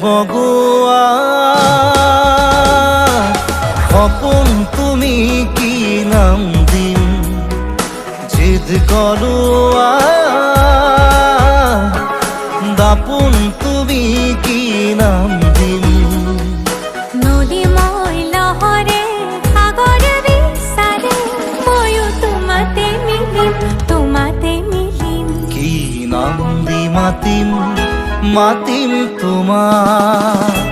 বগোৱা সপোন তুমি কি নাম দিম জিদ কৰোৱা দাপোন তুমি কি নাম দিম নদী মই লহৰে সাগৰ বিচাৰে ময়ো তোমাতে মিলিম কি নাম দি মাতিম তোমাক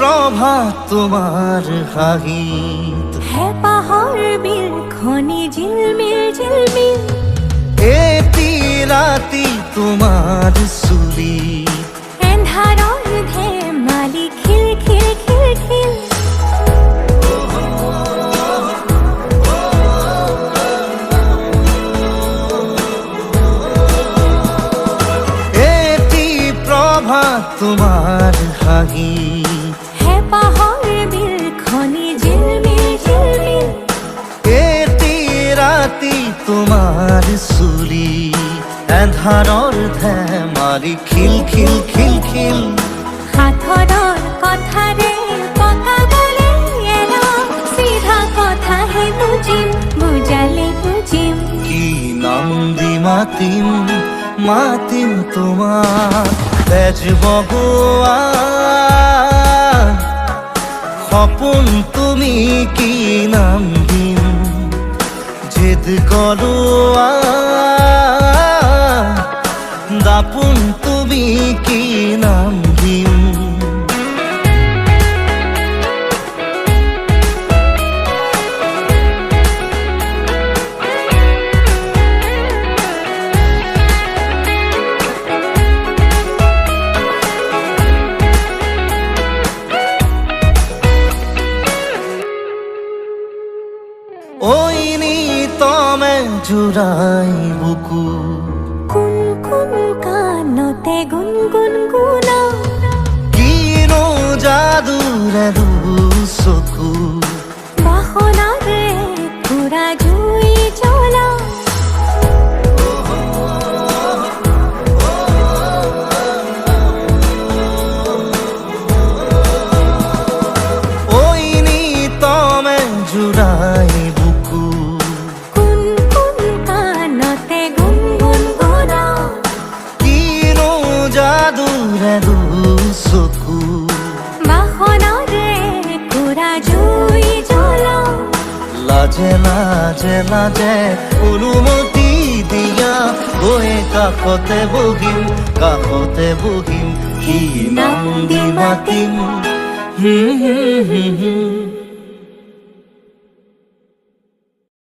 প্রভাত তোমার হাঁহিত হেঁপাহৰ বিলখনি ঝিলমিল এটি ৰাতি তোমাৰ চুলি এন্ধাৰৰ ধেমালি খিল এটি প্রভাত তোমার হাঁহিত হেঁপাহৰ বিলখনি ঝিলমিল এটি ৰাতি তোমাৰ চুলি এন্ধাৰৰ ধেমালি খিল সাঁথৰৰ কথাৰে পকাবলে এৰা চিধা কথাহে বুজালে বুজিম কি নাম দি মাতিম তোমাক তেজ বগোৱা সপোন তুমি কি নাম দিম জিদ কৰোৱা দাপোন তুমি কি নাম দিম ওই নিতমে জুড়াই বুকু কোন কানতে গুনগুন গুনা কিনো যাদুৰে চকু বাসনাৰে পুৰা জুই জ্বলা ওই নিতমে জুড়াই চকু বাসনাৰে পুৰা জুই জ্বলা লাজে অনুমতি দিয়া গৈ কাষতে বহিম কি নাম দি মাতিম